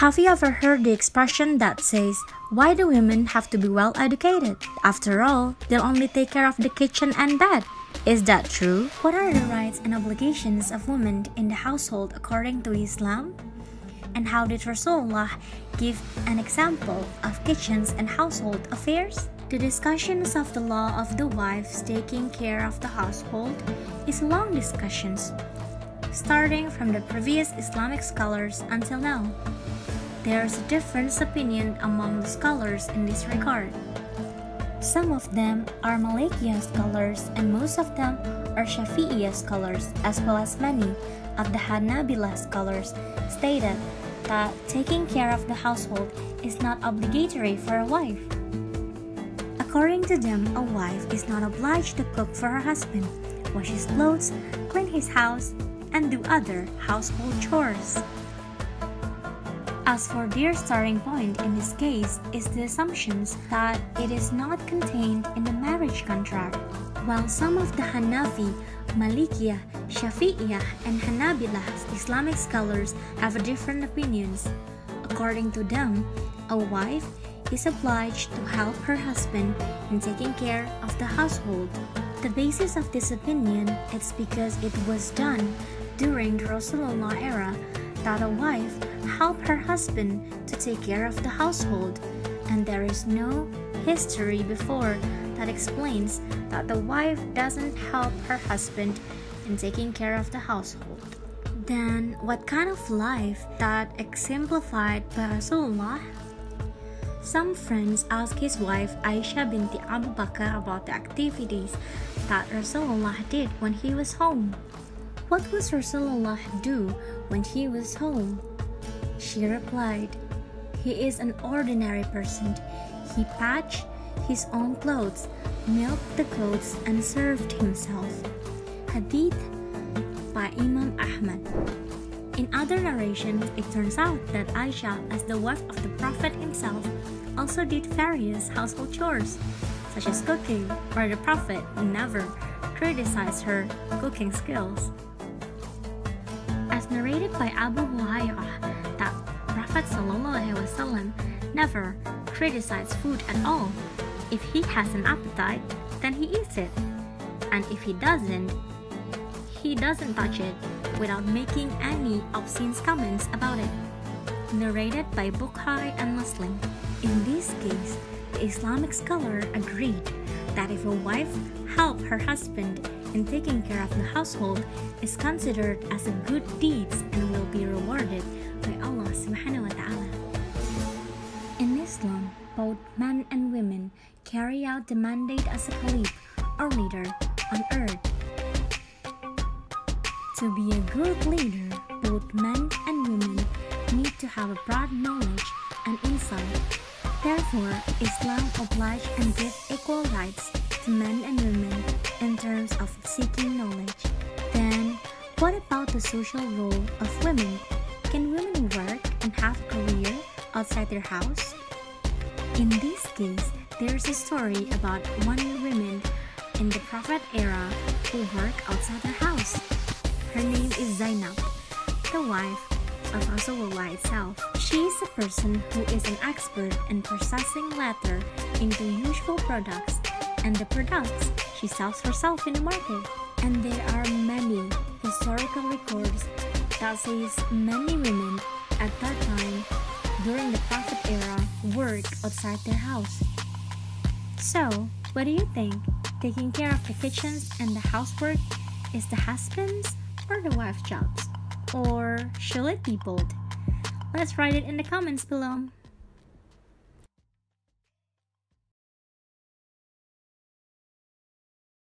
Have you ever heard the expression that says, "Why do women have to be well educated? After all, they'll only take care of the kitchen and bed." Is that true? What are the rights and obligations of women in the household according to Islam? And how did Rasulullah give an example of kitchens and household affairs? The discussions of the law of the wives taking care of the household is long discussions, starting from the previous Islamic scholars until now. There is a different opinion among the scholars in this regard. Some of them are Malikiyah scholars and most of them are Shafi'iyah scholars, as well as many of the Hanabilah scholars stated that taking care of the household is not obligatory for a wife. According to them, a wife is not obliged to cook for her husband, wash his clothes, clean his house, and do other household chores. As for their starting point in this case is the assumptions that it is not contained in the marriage contract, while some of the Hanafi, Malikiyah, Shafi'iyah, and Hanabilah Islamic scholars have different opinions. According to them, a wife is obliged to help her husband in taking care of the household. The basis of this opinion is because it was done during the Rasulullah era that a wife helped her husband to take care of the household, and there is no history before that explains that the wife doesn't help her husband in taking care of the household. Then, what kind of life that exemplified by Rasulullah? Some friends asked his wife Aisha binti Abu Bakr about the activities that Rasulullah did when he was home. What was Rasulullah do when he was home? She replied, "He is an ordinary person. He patched his own clothes, milked the goats, and served himself." Hadith by Imam Ahmad. In other narrations, it turns out that Aisha, as the wife of the Prophet himself, also did various household chores, such as cooking, where the Prophet never criticized her cooking skills. As narrated by Abu Hurairah, that Prophet ﷺ never criticized food at all. If he has an appetite, then he eats it, and if he doesn't touch it without making any obscene comments about it. Narrated by Bukhari and Muslim. In this case, the Islamic scholar agreed that if a wife helped her husband in taking care of the household is considered as a good deed and will be rewarded by Allah subhanahu wa ta'ala. In Islam, both men and women carry out the mandate as a caliph or leader on earth. To be a good leader, both men and women need to have a broad knowledge and insight. Therefore, Islam obliges and gives equal rights to men and women in terms of seeking knowledge. Then, what about the social role of women? Can women work and have a career outside their house? In this case, there's a story about one woman in the Prophet era who worked outside her house. Her name is Zainab, the wife of Rasulullah itself. She is a person who is an expert in processing leather into useful products, and the products she sells herself in the market. And there are many historical records that says many women at that time during the Prophet era worked outside their house. So, what do you think? Taking care of the kitchens and the housework is the husband's or the wife's jobs? Or should it be both? Let's write it in the comments below.